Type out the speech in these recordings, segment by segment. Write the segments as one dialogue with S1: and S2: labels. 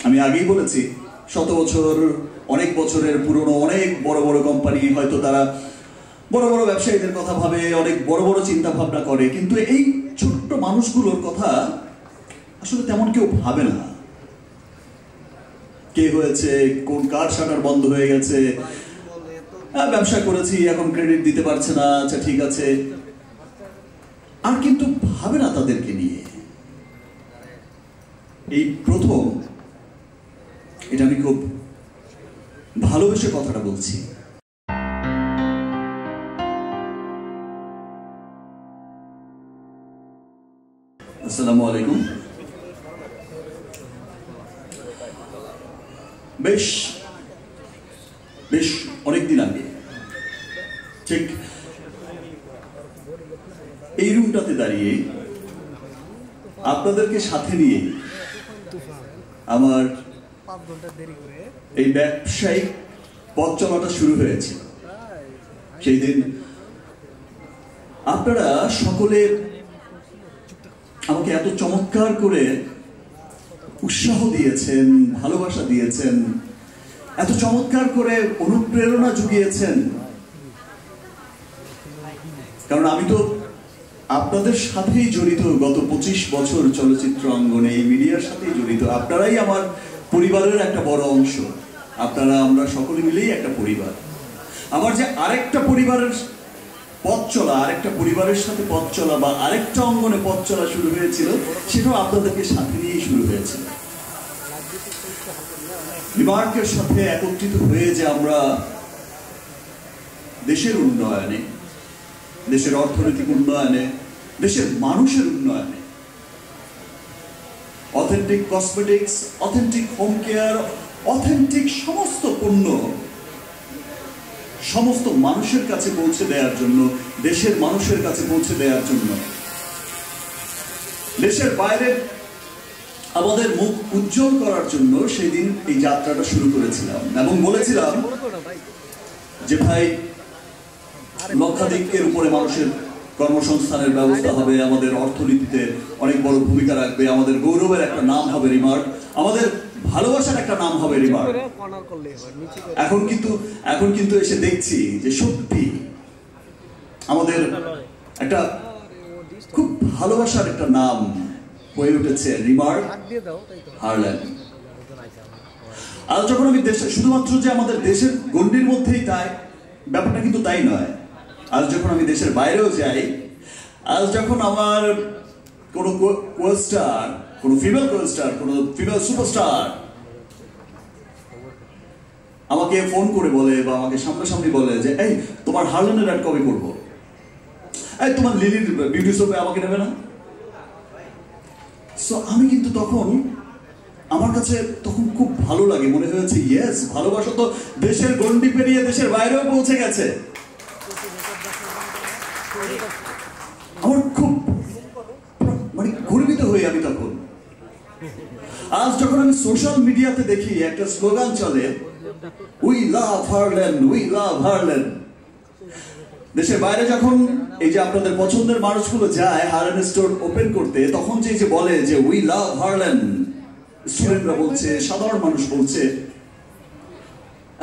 S1: আমি আগেই বলেছি, শত বছর, অনেক বছরের পুরনো অনেক বড় বড় কোম্পানি, হয়তো তারা বড় বড় ব্যবসায়ীদের কথা ভাবে, অনেক বড় বড় চিন্তা ভাবনা করে, কিন্তু এই ছোট্ট মানুষগুলোর কথা আসলে তেমন কেউ ভাবে না। কে হয়েছে, কোন কার শাটার বন্ধ হয়ে গেছে, ব্যবসা করেছি এখন ক্রেডিট দিতে পারছে না, আচ্ছা ঠিক আছে, আর কিন্তু ভাবে না তাদেরকে নিয়ে। এই প্রথম, এটা আমি খুব ভালোবেসে কথাটা বলছি। আসসালামু আলাইকুম। বেশ বেশ অনেকদিন আগে ঠিক এই রুমটাতে দাঁড়িয়ে আপনাদেরকে সাথে নিয়ে আমার এই ব্যবসায়িক পথ চলাটা শুরু হয়েছে। সেই দিন আপনারা সকলে আমাকে এত চমৎকার করে উৎসাহ দিয়েছেন, ভালোবাসা দিয়েছেন, এত চমৎকার করে অনুপ্রেরণা জুগিয়েছেন, কারণ আমি তো আপনাদের সাথেই জড়িত। গত 25 বছর চলচ্চিত্র অঙ্গনে, এই মিডিয়ার সাথেই জড়িত। আপনারাই আমার পরিবারের একটা বড় অংশ। আপনারা, আমরা সকলে মিলেই একটা পরিবার। আমার যে আরেকটা পরিবারের পথ চলা, আরেকটা পরিবারের সাথে পথ চলা বা আরেকটা অঙ্গনে পথ চলা শুরু হয়েছিল, সেটাও আপনাদেরকে সাথে নিয়েই শুরু হয়েছিল। রিমার্কের সাথে একত্রিত হয়ে যে আমরা দেশের উন্নয়নে, দেশের অর্থনৈতিক উন্নয়নে, দেশের মানুষের উন্নয়নে, authentic cosmetics, authentic home care, authentic সমস্ত পণ্য সমস্ত মানুষের কাছে পৌঁছে দেওয়ার জন্য, দেশের মানুষের কাছে পৌঁছে দেওয়ার জন্য, দেশের বাইরে আমাদের মুখ উজ্জ্বল করার জন্য সেই দিন এই যাত্রাটা শুরু করেছিলাম এবং বলেছিলাম যে ভাই, লক্ষাধিকের উপরে মানুষের কর্মসংস্থানের ব্যবস্থা হবে, আমাদের অর্থনীতিতে অনেক বড় ভূমিকা রাখবে, আমাদের গৌরবের একটা নাম হবে রিমার্ক, আমাদের ভালোবাসার একটা নাম হবে রিমার্ক। এখন কিন্তু এসে দেখছি যে সত্যি আমাদের একটা খুব ভালোবাসার একটা নাম হয়ে উঠেছে রিমার্ক হারল্যান্ড। আর যখন আমি শুধুমাত্র যে আমাদের দেশের গণ্ডির মধ্যেই তাই ব্যাপারটা কিন্তু তাই নয়। আজ যখন আমি দেশের বাইরেও যাই, আজ যখন আমার কোনো কোস্টার, কোনো ফিমেল কোস্টার, কোনো ফিমেল সুপারস্টার আমাকে ফোন করে বলে বা আমাকে সামনাসামনি বলে যে এই তোমার হারল্যান্ডের অ্যাড কবে করবো, এই তোমার লিলির বিউটি শপে আমাকে নেবে না? সো আমি কিন্তু তখন, আমার কাছে তখন খুব ভালো লাগে, মনে হয়েছে ইয়েস, ভালোবাসা তো দেশের গণ্ডি পেরিয়ে দেশের বাইরেও পৌঁছে গেছে। আমার খুব মানে গর্বিত হই আমি তখন। আজ যখন আমি সোশ্যাল মিডিয়াতে দেখি একটা স্লোগান চলে, we love Harland, we love Harland. দেশের বাইরে যখন এই যে আপনাদের পছন্দের মানুষগুলো যায় হারল্যান্ড স্টোর ওপেন করতে, তখন যে বলে যে উই লাভ হারল্যান্ড, স্টুডেন্টরা বলছে, সাধারণ মানুষ বলছে,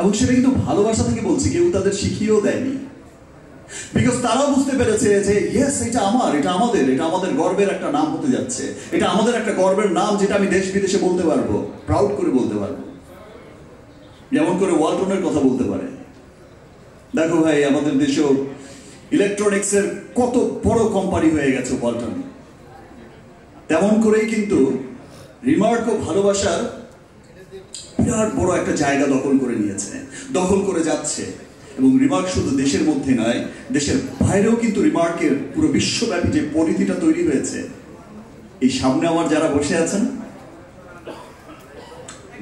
S1: এবং সেটা কিন্তু ভালোবাসা থেকে বলছে, কেউ তাদের শিখিয়েও দেয়নি। বিকজ তারাও বুঝতে পেরেছে যে ইয়েস, এটা আমার, এটা আমাদের, এটা আমাদের গর্বের একটা নাম হতে যাচ্ছে, এটা আমাদের একটা গর্বের নাম যেটা আমি দেশ বিদেশে বলতে পারবো, প্রাউড করে বলতে পারবো, যেমন করে ওয়ালটনের কথা বলতে পারে। দেখো ভাই, আমাদের দেশেও ইলেকট্রনিক্সের কত বড় কোম্পানি হয়ে গেছে ওয়ালটন, তেমন করেই কিন্তু রিমার্কও ভালোবাসার বিরাট বড় একটা জায়গা দখল করে নিয়েছে, দখল করে যাচ্ছে। এবং রিমার্ক শুধু দেশের মধ্যে নয়, দেশের বাইরেও কিন্তু রিমার্কের পুরো বিশ্বব্যাপী যে পরিধিটা তৈরি হয়েছে, এই সামনে আমার যারা বসে আছেন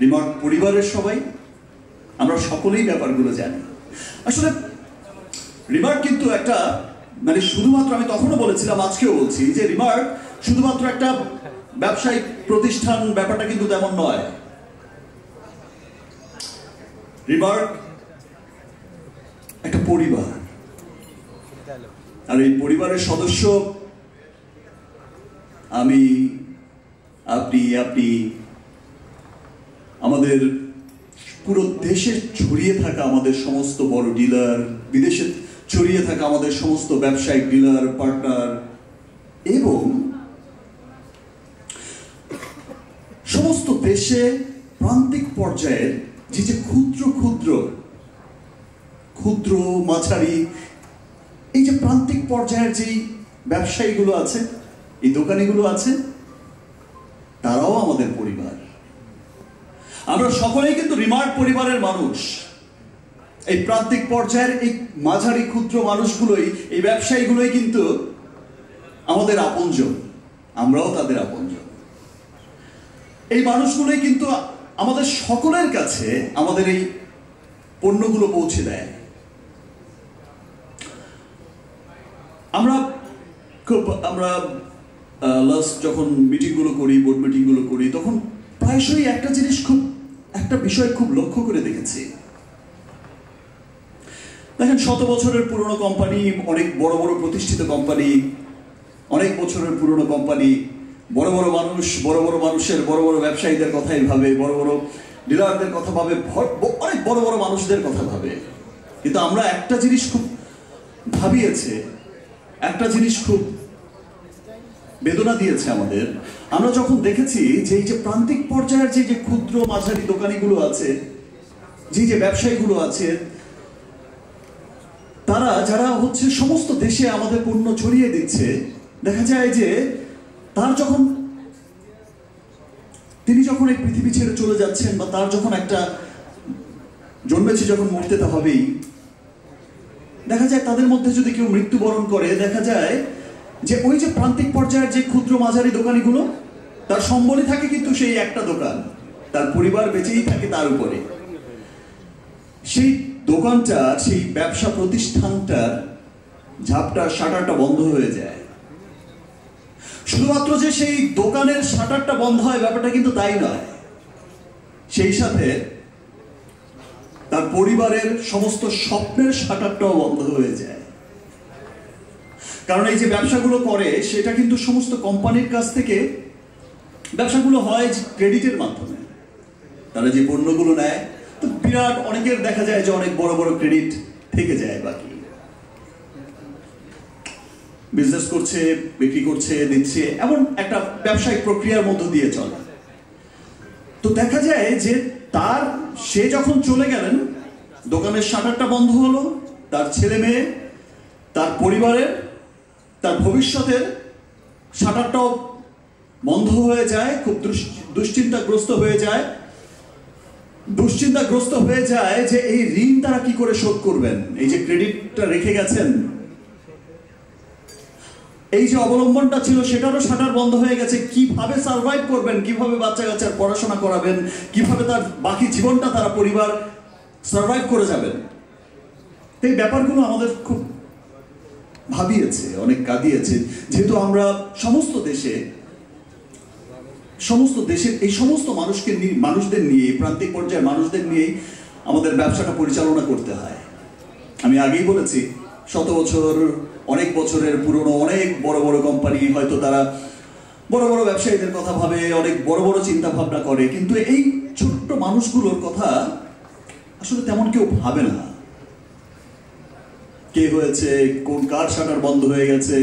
S1: রিমার্ক পরিবারের সবাই, আমরা সকলেই ব্যাপারগুলো জানি। আসলে রিমার্ক কিন্তু একটা, মানে শুধুমাত্র, আমি তখনও বলেছিলাম, আজকেও বলছি, যে রিমার্ক শুধুমাত্র একটা ব্যবসায়িক প্রতিষ্ঠান, ব্যাপারটা কিন্তু তেমন নয়। রিমার্ক একটা পরিবার, আর এই পরিবারের সদস্য আমি, আপনি, আমাদের পুরো দেশে ছড়িয়ে থাকা আমাদের সমস্ত বড় ডিলার, বিদেশে ছড়িয়ে থাকা আমাদের সমস্ত ব্যবসায়িক ডিলার পার্টনার এবং সমস্ত দেশে প্রান্তিক পর্যায়ের যে ক্ষুদ্র ক্ষুদ্র ক্ষুদ্র মাঝারি এই যে প্রান্তিক পর্যায়ের যেই ব্যবসায়ীগুলো আছে, এই দোকানিগুলো আছে, তারাও আমাদের পরিবার। আমরা সকলেই কিন্তু রিমার্ক পরিবারের মানুষ। এই প্রান্তিক পর্যায়ের এই মাঝারি ক্ষুদ্র মানুষগুলোই, এই ব্যবসায়ীগুলোই কিন্তু আমাদের আপনজন, আমরাও তাদের আপনজন। এই মানুষগুলোই কিন্তু আমাদের সকলের কাছে আমাদের এই পণ্যগুলো পৌঁছে দেয়। আমরা লাস্ট যখন মিটিংগুলো করি, বোর্ড মিটিংগুলো করি, তখন প্রায়শই একটা বিষয় খুব লক্ষ্য করে দেখেছি। দেখেন, 100 বছরের পুরনো কোম্পানি, অনেক বড় বড় প্রতিষ্ঠিত কোম্পানি, অনেক বছরের পুরনো কোম্পানি, বড় বড় মানুষ, বড় বড় মানুষের, বড় বড় ব্যবসায়ীদের কথাই ভাবে, বড় বড় ডিলারদের কথা ভাবে, অনেক বড় বড় মানুষদের কথা ভাবে। কিন্তু আমরা একটা জিনিস খুব ভাবিয়েছে, একটা জিনিস খুব বেদনা দিয়েছে আমাদের। আমরা যখন দেখেছি যে এই যে প্রান্তিক পর্যায়ের যে ক্ষুদ্র মাঝারি দোকানিগুলো আছে, যে ব্যবসায়ীগুলো আছে, তারা যারা হচ্ছে সমস্ত দেশে আমাদের পণ্য ছড়িয়ে দিচ্ছে, দেখা যায় যে তিনি যখন এই পৃথিবী ছেড়ে চলে যাচ্ছেন, বা তার যখন একটা জন্মেছে, যখন মরতে তো হবেই, দেখা যায় তাদের মধ্যে যদি কেউ মৃত্যুবরণ করে, দেখা যায় যে ওই যে প্রান্তিক পর্যায়ের যে ক্ষুদ্র মাঝারি দোকানিগুলো, তার সম্বলই থাকে কিন্তু সেই একটা দোকান, তার পরিবার বেঁচেই থাকে তার উপরে। সেই দোকানটার, সেই ব্যবসা প্রতিষ্ঠানটার ঝাপটা, শাটারটা বন্ধ হয়ে যায়। শুধুমাত্র যে সেই দোকানের শাটারটা বন্ধ হয়, ব্যাপারটা কিন্তু তাই নয়, সেই সাথে তার পরিবারের সমস্ত স্বপ্নের শাটারটাও বন্ধ হয়ে যায়। কারণ এই যে ব্যবসাগুলো করে, সেটা কিন্তু সমস্ত কোম্পানির কাছ থেকে ব্যবসাগুলো হয় ক্রেডিটের মাধ্যমে। তারা যে পণ্যগুলো নেয়, তো বিরাট অনেকের দেখা যায় যে অনেক বড় বড় ক্রেডিট থেকে যায়, বাকি বিজনেস করছে, বিক্রি করছে, দিচ্ছে, এমন একটা ব্যবসায়িক প্রক্রিয়ার মধ্য দিয়ে চলে। তো দেখা যায় যে সে যখন চলে গেলেন, দোকানের শাটারটা বন্ধ হলো, তার ছেলে মেয়ে, তার পরিবারের, তার ভবিষ্যতের শাটারটাও বন্ধ হয়ে যায়। খুব দুশ্চিন্তাগ্রস্ত হয়ে যায় যে এই ঋণ তারা কি করে শোধ করবেন। এই যে ক্রেডিটটা রেখে গেছেন, এই যে অবলম্বনটা ছিল, সেটারও শাটার বন্ধ হয়ে গেছে। কিভাবে সার্ভাইভ করবেন, কিভাবে বাচ্চা কাচ্চার পড়াশোনা করাবেন, কিভাবে তার বাকি জীবনটা তারা পরিবার সার্ভাইভ করে যাবেন। এই ব্যাপারগুলো আমাদের খুব ভাবিয়েছে, অনেক কাঁদিয়েছে। যেহেতু আমরা সমস্ত দেশের এই সমস্ত মানুষদের নিয়ে, প্রান্তিক পর্যায়ের মানুষদের নিয়েই আমাদের ব্যবসাটা পরিচালনা করতে হয়। আমি আগেই বলেছি, 100 বছর, অনেক বছরের পুরনো অনেক বড় বড় কোম্পানি, হয়তো তারা বড় বড় ব্যবসায়ীদের কথা ভাবে, অনেক বড় বড় চিন্তা ভাবনা করে, কিন্তু এই ছোট্ট মানুষগুলোর কথা আসলে তেমন কেউ ভাবে না। কে হয়েছে, কার শাটার বন্ধ হয়ে গেছে,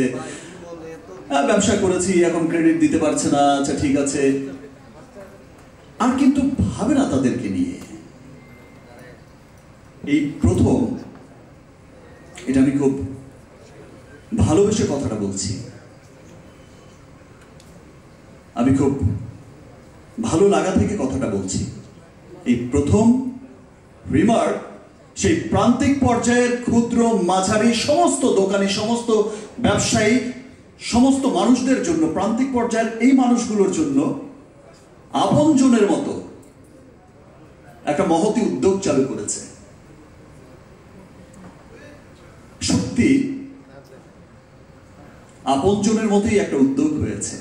S1: ব্যবসা করেছি, এখন ক্রেডিট দিতে পারছে না, আচ্ছা ঠিক আছে, আর কিন্তু ভাবে না তাদেরকে নিয়ে। এই প্রথম, এটা আমি খুব ভালোবেসে কথাটা বলছি, আমি খুব ভালো লাগা থেকে কথাটা বলছি। এই প্রথম রিমার্ক সেই প্রান্তিক পর্যায়ের ক্ষুদ্র মাঝারি সমস্ত দোকানি, সমস্ত ব্যবসায়ী, সমস্ত মানুষদের জন্য, প্রান্তিক পর্যায়ের এই মানুষগুলোর জন্য আপনজনের মতো একটা মহতি উদ্যোগ চালু করেছে। সত্যি আপনজনের মতোই একটা উদ্যোগ হয়েছে।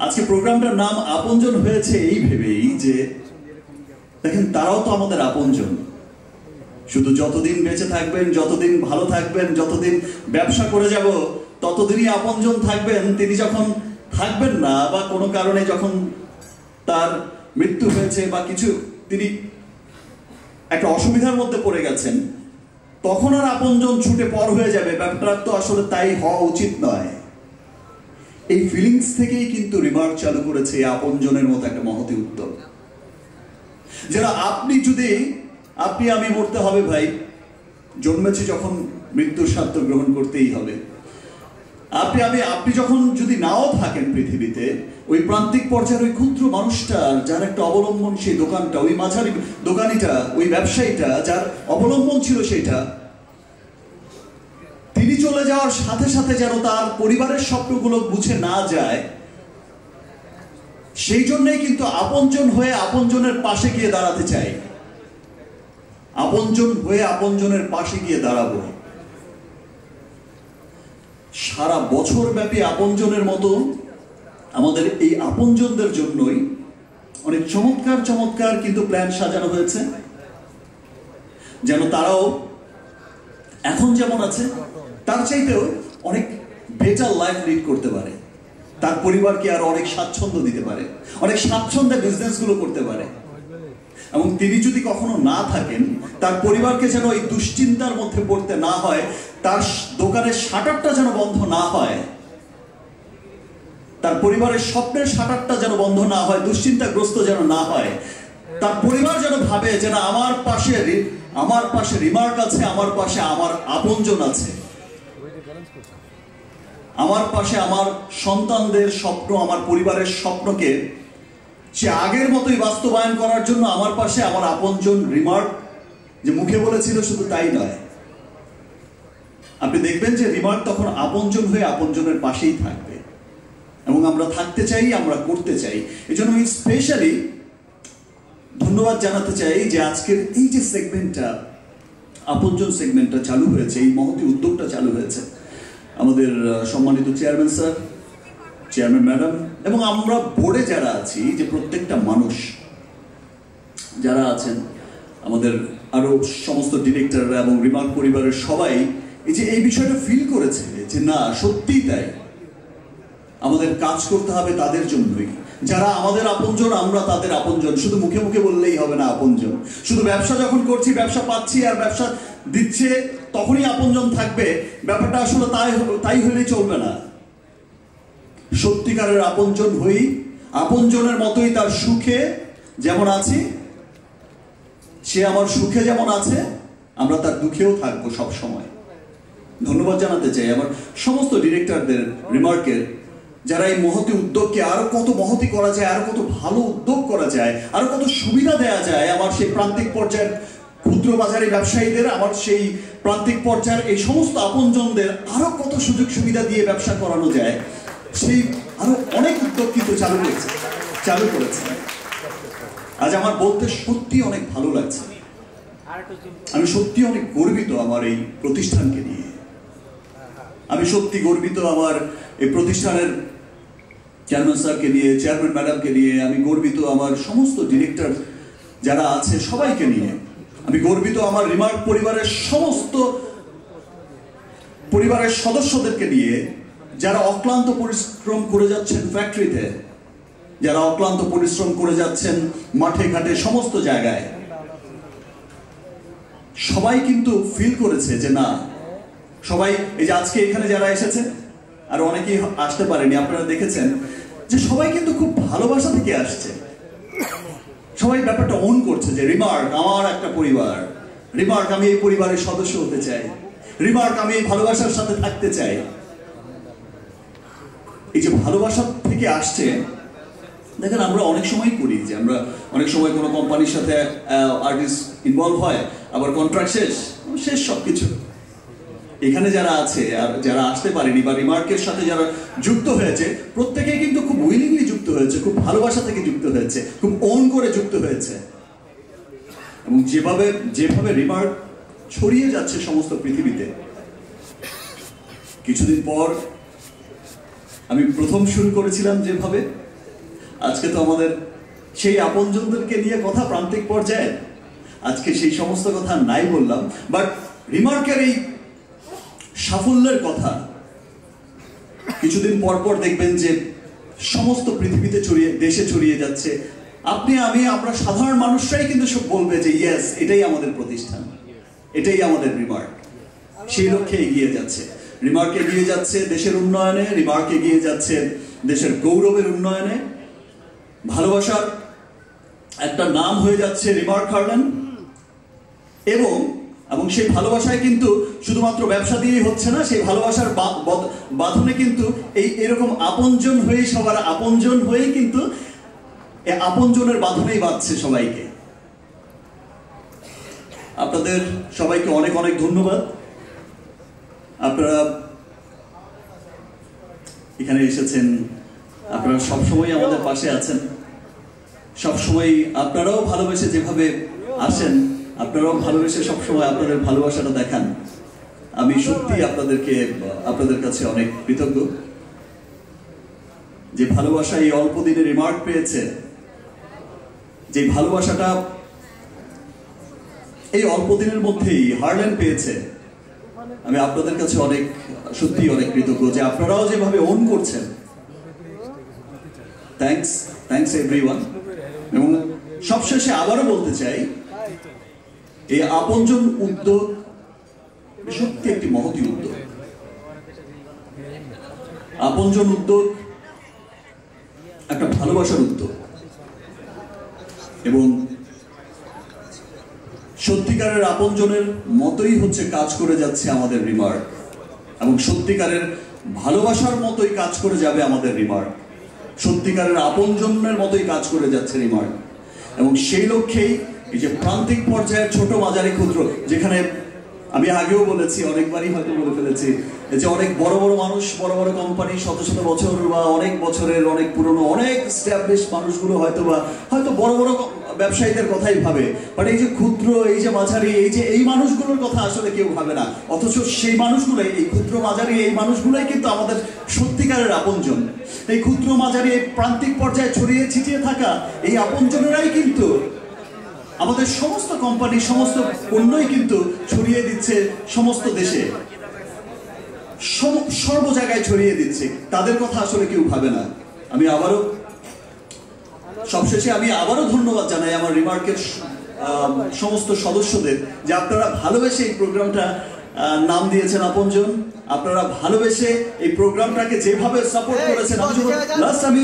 S1: আজকে প্রোগ্রামটার নাম আপনজন হয়েছে এই ভেবেই যে দেখেন, তারাও তো আমাদের আপনজন। শুধু যতদিন বেঁচে থাকবেন, যতদিন ভালো থাকবেন, যতদিন ব্যবসা করে যাব, ততদিনই আপনজন থাকবেন। তিনি যখন থাকবেন না, বা কোনো কারণে যখন তার মৃত্যু হয়েছে বা কিছু তিনি একটা অসুবিধার মধ্যে পড়ে গেছেন, তখন আর আপনজন ছুটে পর হয়ে যাবে, ব্যাপারটা তো আসলে তাই হওয়া উচিত নয়। এই ফিলিংস থেকেই কিন্তু রিমার্ক চালু করেছে আপনজনের মতো একটা মহতি উদ্যোগ, যারা আপনি আমি মরতে হবে ভাই, জন্মেছি যখন মৃত্যুর স্বাদ গ্রহণ করতেই হবে। আপনি যখন যদি নাও থাকেন পৃথিবীতে, ওই প্রান্তিক পর্যায়ের ওই ক্ষুদ্র মানুষটা যার একটা অবলম্বন সেই দোকানটা, ওই মাঝারি দোকানিটা, ওই ব্যবসায়ীটা যার অবলম্বন ছিল সেইটা, তিনি চলে যাওয়ার সাথে সাথে যেন তার পরিবারের স্বপ্নগুলো মুছে না যায়, সেই জন্যই কিন্তু আপনজন হয়ে আপনজনের পাশে গিয়ে দাঁড়াতে চাই। আপনজন হয়ে আপনজনের পাশে গিয়ে দাঁড়াবো। সারা বছর ব্যাপী আপনজনের মতো আমাদের এই আপনজনদের জন্যই অনেক চমৎকার চমৎকার কিন্তু প্ল্যান সাজানো হয়েছে, যেন তারাও এখন যেমন আছে তার চাইতেও অনেক বেটার লাইফ লিড করতে পারে, তার পরিবারকে আরো অনেক স্বাচ্ছন্দ্য দিতে পারে, অনেক স্বাচ্ছন্দ্যে বিজনেসগুলো করতে পারে। এবং তিনি যদি কখনো না থাকেন, তার পরিবারকে যেন এই দুশ্চিন্তার মধ্যে পড়তে না হয়, তার দোকানের শাটারটা যেন বন্ধ না হয়, তার পরিবারের স্বপ্নের শাটারটা যেন বন্ধ না হয়, দুশ্চিন্তাগ্রস্ত যেন না হয়। তার পরিবার যেন ভাবে যে না, আমার পাশে রিমার্ক আছে, আমার পাশে আমার আপনজন আছে, আমার পাশে আমার সন্তানদের স্বপ্ন, আমার পরিবারের স্বপ্নকে সে আগের মতোই বাস্তবায়ন করার জন্য আমার পাশে আমার আপনজন রিমার্ক যে মুখে বলেছিল শুধু তাই নয়, আপনি দেখবেন যে রিমার্ক তখন আপনজন হয়ে আপনজনের পাশেই থাকবে। এবং আমরা থাকতে চাই, আমরা করতে চাই। এই জন্য আমি স্পেশালি ধন্যবাদ জানাতে চাই যে আজকের এই যে সেগমেন্টটা, আপনজন সেগমেন্টটা চালু হয়েছে, এই মহতি উদ্যোগটা চালু হয়েছে, আমাদের সম্মানিত চেয়ারম্যান স্যার, চেয়ারম্যান ম্যাডাম এবং আমরা বোর্ডে যারা আছি, যে প্রত্যেকটা মানুষ যারা আছেন, আমাদের আরো সমস্ত ডিরেক্টররা এবং রিমার্ক পরিবারের সবাই এই বিষয়টা ফিল করেছে যে না, সত্যিই তাই, আমাদের কাজ করতে হবে তাদের জন্যই, যারা আমাদের আপনজন, আমরা তাদের আপনজন। শুধু মুখে মুখে বললেই হবে না আপনজন, শুধু ব্যবসা যখন করছি, ব্যবসা পাচ্ছি আর ব্যবসা দিচ্ছে তখনই আপনজন থাকবে, ব্যাপারটা আসলে তাই হলেই চলবে না। সত্যিকারের আপনজন হই, আপনজনের মতোই তার সুখে যেমন আছি, সে আমার সুখে যেমন আছে, আমরা তার দুঃখেও থাকবো সব সময়। ধন্যবাদ জানাতে চাই আমার সমস্ত ডিরেক্টরদের, রিমার্কের, যারা এই মহতি উদ্যোগকে আরো কত মহতি করা যায়, আরো কত ভালো উদ্যোগ করা যায়, আরো কত সুবিধা দেওয়া যায় আমার সেই প্রান্তিক পর্যায়ের ক্ষুদ্র বাজারি ব্যবসায়ীদের, আমার সেই প্রান্তিক পর্যায়ের এই সমস্ত আপনজনদের আরো কত সুযোগ সুবিধা দিয়ে ব্যবসা করানো যায়, সেই আরো অনেক উদ্যোগ কিন্তু চালু করেছে। আজ আমার বলতে সত্যি অনেক ভালো লাগছে, আমি সত্যি অনেক গর্বিত আমার এই প্রতিষ্ঠানকে নিয়ে, আমি সত্যি গর্বিত আমার এই প্রতিষ্ঠানের চেয়ারম্যান স্যারকে নিয়ে, চেয়ারম্যান ম্যাডামকে নিয়ে, আমি গর্বিত আমার সমস্ত ডিরেক্টর যারা আছে সবাইকে নিয়ে, আমি গর্বিত আমার রিমার্ক পরিবারের সমস্ত পরিবারের সদস্যদেরকে নিয়ে, যারা অক্লান্ত পরিশ্রম করে যাচ্ছেন ফ্যাক্টরিতে, যারা অক্লান্ত পরিশ্রম করে যাচ্ছেন মাঠে ঘাটে সমস্ত জায়গায়। সবাই কিন্তু ফিল করেছে যে না, সবাই এই যে আজকে এখানে যারা এসেছে আর অনেকেই আসতে পারেনি, আপনারা দেখেছেন যে সবাই কিন্তু খুব ভালোবাসা থেকে আসছে। সবাই ব্যাপারটা ওন করছে যে রিমার্ক আমার একটা পরিবার, রিমার্ক আমি এই পরিবারের সদস্য হতে চাই, রিমার্ক আমি এই ভালোবাসার সাথে থাকতে চাই। এই যে ভালোবাসা থেকে আসছে, দেখেন আমরা অনেক সময় করি যে আমরা অনেক সময় কোনো কোম্পানির সাথে আর্টিস্ট ইনভলভ হয়, আবার কন্ট্রাক্ট শেষ সবকিছু। এখানে যারা আছে আর যারা আসতে পারেনি বা রিমার্কের সাথে যারা যুক্ত হয়েছে, প্রত্যেকেই কিন্তু খুব উইলিংলি যুক্ত হয়েছে, খুব ভালোবাসা থেকে যুক্ত হয়েছে, খুব ওন করে যুক্ত হয়েছে। এবং যেভাবে রিমার্ক ছড়িয়ে যাচ্ছে সমস্ত পৃথিবীতে, কিছুদিন পর আমি প্রথম শুরু করেছিলাম যেভাবে, আজকে তো আমাদের সেই আপনজনদেরকে নিয়ে কথা প্রান্তিক পর্যায়ে, আজকে সেই সমস্ত কথা নাই বললাম, বাট রিমার্কের এই সাফল্যের কথা কিছুদিন পর পর দেখবেন যে সমস্ত পৃথিবীতে দেশে ছড়িয়ে যাচ্ছে, আপনি আমি আমরা সাধারণ মানুষরাই কিন্তু সব বলবে যে ইয়েস, এটাই আমাদের প্রতিষ্ঠান, এটাই আমাদের রিমার্ক। সেই লক্ষ্যে এগিয়ে যাচ্ছে রিমার্ক, এগিয়ে যাচ্ছে দেশের উন্নয়নে, রিমার্ক এগিয়ে যাচ্ছে দেশের গৌরবের উন্নয়নে। ভালোবাসার একটা নাম হয়ে যাচ্ছে রিমার্ক হারল্যান্ড, এবং সেই ভালোবাসায় কিন্তু শুধুমাত্র ব্যবসা দিয়েই হচ্ছে না, সেই ভালোবাসার বাঁধনে কিন্তু এরকম আপনজন হয়ে, সবার আপনজন হয়েই কিন্তু আপনজনের বাঁধনেই বাঁধছে সবাইকে। আপনাদের সবাইকে অনেক অনেক ধন্যবাদ। আপনারা এখানে এসেছেন, আপনারা সবসময় আমাদের পাশে আছেন, সবসময় আপনারাও ভালোবেসে যেভাবে আসেন, আপনারাও ভালোবেসে সবসময় আপনাদের ভালোবাসাটা দেখান। আমি সত্যি আপনাদের কাছে অনেক কৃতজ্ঞ যে ভালোবাসা এই অল্প দিনে রিমার্ক পেয়েছে, যে ভালোবাসাটা এই অল্প দিনের মধ্যেই হারল্যান্ড পেয়েছে। আমি আপনাদের কাছে সত্যি অনেক কৃতজ্ঞ যে আপনারাও যেভাবে ওন করছেন। Thanks everyone. এবং সবশেষে আবারও বলতে চাই, এই আপনজন উদ্যোগ সত্যি একটি মহতী উদ্যোগ। আপনজন উদ্যোগ একটা ভালোবাসার উদ্যোগ, এবং সত্যিকারের আপনজনের মতোই হচ্ছে কাজ করে যাচ্ছে আমাদের রিমার্ক, এবং সত্যিকারের ভালোবাসার মতোই কাজ করে যাবে আমাদের রিমার্ক, সত্যিকারের আপনজনের মতোই কাজ করে যাচ্ছে রিমার্ক। এবং সেই লক্ষ্যেই এই যে প্রান্তিক পর্যায়ের ছোট মাঝারি ক্ষুদ্র, যেখানে আমি আগেও বলেছি, অনেকবারই হয়তো বলে ফেলেছি, যে অনেক বড় বড় মানুষ, বড় বড় কোম্পানি, শত শত বছর বা অনেক বছরের, অনেক পুরনো, অনেক এস্টাবলিশ মানুষগুলো হয়তো বড় বড় ব্যবসায়ীদের কথাই ভাবে, বাট এই যে ক্ষুদ্র, এই যে মাঝারি, এই মানুষগুলোর কথা আসলে কেউ ভাবে না। অথচ সেই মানুষগুলোই, এই ক্ষুদ্র মাঝারি এই মানুষগুলোই কিন্তু আমাদের সত্যিকারের আপনজন। এই ক্ষুদ্র মাঝারি, এই প্রান্তিক পর্যায়ে ছড়িয়ে ছিটিয়ে থাকা এই আপনজনেরাই কিন্তু আমাদের সমস্ত কোম্পানি, সমস্ত পণ্যই কিন্তু ছড়িয়ে দিচ্ছে সমস্ত দেশে, সর্ব জায়গায় ছড়িয়ে দিচ্ছে। তাদের কথা আসলে কেউ ভাবে না। সবশেষে আমি আবারও ধন্যবাদ জানাই আমার রিমার্কের সমস্ত সদস্যদের, যে আপনারা ভালোবেসে এই প্রোগ্রামটা নাম দিয়েছেন আপনজন। আপনারা ভালোবেসে এই প্রোগ্রামটাকে যেভাবে সাপোর্ট করেছেন। আমি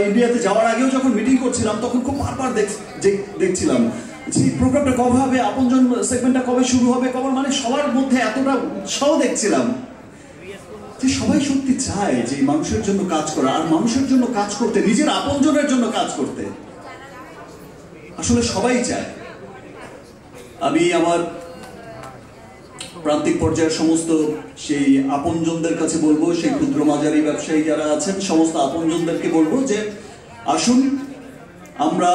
S1: ইন্ডিয়াতে যাওয়ার আগেও যখন মিটিং করছিলাম, তখন খুব বারবার দেখছিলাম যে প্রোগ্রামটা কবে হবে, আপনজন সেগমেন্টটা কবে শুরু হবে, মানে সবার মধ্যে এতটা উৎসাহ দেখছিলাম যে সবাই সত্যি চায় যে মানুষের জন্য কাজ করা, আর মানুষের জন্য কাজ করতে, নিজের আপনজনের জন্য কাজ করতে আসলে সবাই চায়। আমি আমার প্রান্তিক পর্যায়ের সমস্ত সেই আপনজনদের কাছে বলবো, সেই ক্ষুদ্র মাঝারি ব্যবসায়ী যারা আছেন, সমস্ত আপনজনদেরকে বলবো যে আসুন আমরা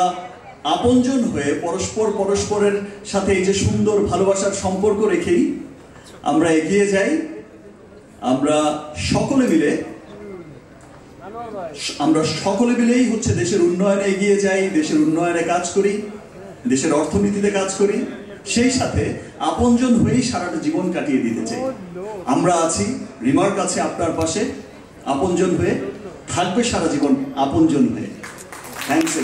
S1: আপনজন হয়ে পরস্পরের সাথে এই যে সুন্দর ভালোবাসার সম্পর্ক রেখেই আমরা এগিয়ে যাই। আমরা সকলে মিলেই হচ্ছে দেশের উন্নয়নে এগিয়ে যাই, দেশের উন্নয়নে কাজ করি, দেশের অর্থনীতিতে কাজ করি, সেই সাথে আপনজন হয়েই সারাটা জীবন কাটিয়ে দিতে চাই। আমরা আছি, রিমার্ক আছে আপনার পাশে, আপনজন হয়ে থাকবে সারা জীবন, আপনজন হয়ে। থ্যাংকস।